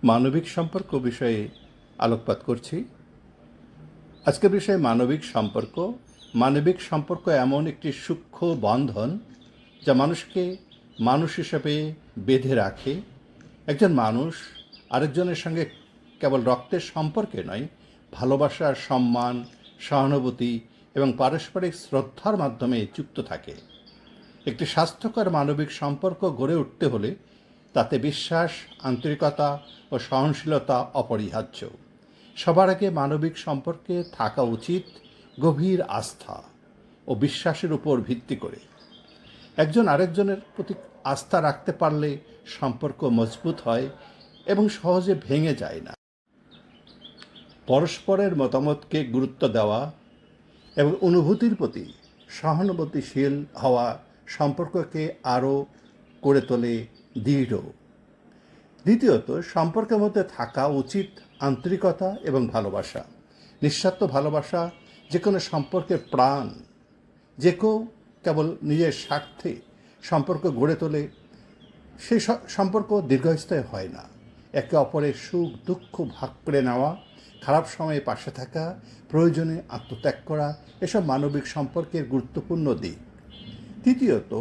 মানবিক সম্পর্ক বিষয়ে আলোকপাত করছি। আজকের বিষয় মানবিক সম্পর্ক। মানবিক সম্পর্ক এমন একটি সূক্ষ্ম বন্ধন যা মানুষকে মানুষ হিসেবে বেঁধে রাখে। একজন মানুষ আরেকজনের সঙ্গে কেবল রক্তের সম্পর্কে নয়, ভালোবাসা, সম্মান, সহানুভূতি এবং পারস্পরিক শ্রদ্ধার মাধ্যমে যুক্ত থাকে। একটি স্বাস্থ্যকর মানবিক সম্পর্ক গড়ে উঠতে হলে তাতে বিশ্বাস, আন্তরিকতা ও সহনশীলতা অপরিহার্য। সবার আগে মানবিক সম্পর্কে থাকা উচিত গভীর আস্থা ও বিশ্বাসের উপর ভিত্তি করে। একজন আরেকজনের প্রতি আস্থা রাখতে পারলে সম্পর্ক মজবুত হয় এবং সহজে ভেঙে যায় না। পরস্পরের মতামতকে গুরুত্ব দেওয়া এবং অনুভূতির প্রতি সহানুভূতিশীল হওয়া সম্পর্ককে আরও করে তোলে দৃঢ়। দ্বিতীয়ত, সম্পর্কের মধ্যে থাকা উচিত আন্তরিকতা এবং ভালোবাসা। নিঃস্বার্থ ভালোবাসা যে কোনো সম্পর্কের প্রাণ। যে কেউ কেবল নিজের স্বার্থে সম্পর্ক গড়ে তোলে সেই সম্পর্ক দীর্ঘস্থায়ী হয় না। একে অপরের সুখ দুঃখ ভাগ করে নেওয়া, খারাপ সময়ে পাশে থাকা, প্রয়োজনে আত্মত্যাগ করা, এসব মানবিক সম্পর্কের গুরুত্বপূর্ণ দিক। তৃতীয়ত,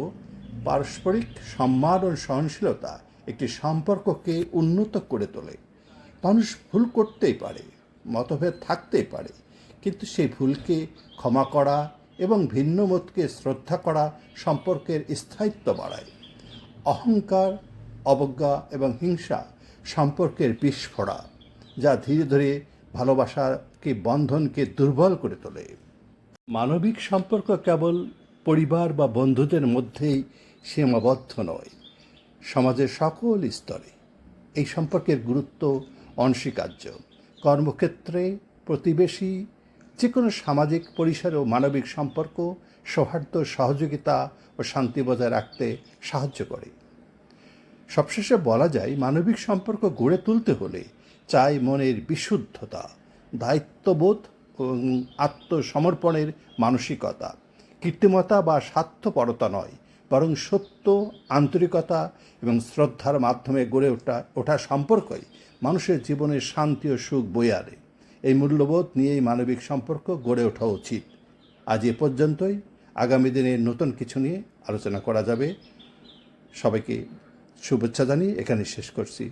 পারস্পরিক সম্মান ও সহনশীলতা একটি সম্পর্ককে উন্নত করে তোলে। মানুষ ভুল করতেই পারে, মতভেদ থাকতেই পারে, কিন্তু সেই ভুলকে ক্ষমা করা এবং ভিন্ন মতকে শ্রদ্ধা করা সম্পর্কের স্থায়িত্ব বাড়ায়। অহংকার, অবজ্ঞা এবং হিংসা সম্পর্কের বিস্ফোরা, যা ধীরে ধীরে ভালোবাসাকে বন্ধনকে দুর্বল করে তোলে। মানবিক সম্পর্ক কেবল পরিবার বা বন্ধুদের মধ্যেই সীমাবদ্ধ নয়, সমাজের সকল স্তরে এই সম্পর্কের গুরুত্ব অনস্বীকার্য। কর্মক্ষেত্রে, প্রতিবেশী, যে কোনো সামাজিক পরিসরেও মানবিক সম্পর্ক সৌহার্দ্য, সহযোগিতা ও শান্তি বজায় রাখতে সাহায্য করে। সবশেষে বলা যায়, মানবিক সম্পর্ক গড়ে তুলতে হলে চাই মনের বিশুদ্ধতা, দায়িত্ববোধ এবং আত্মসমর্পণের মানসিকতা। কৃত্রিমতা বা স্বার্থপরতা নয়, বরং সত্য, আন্তরিকতা এবং শ্রদ্ধার মাধ্যমে গড়ে ওঠা সম্পর্কই মানুষের জীবনে শান্তি ও সুখ বয়ে আনে। এই মূল্যবোধ নিয়েই মানবিক সম্পর্ক গড়ে ওঠা উচিত। আজ এ পর্যন্তই। আগামী দিনে নতুন কিছু নিয়ে আলোচনা করা যাবে। সবাইকে শুভেচ্ছা জানিয়ে এখানে শেষ করছি।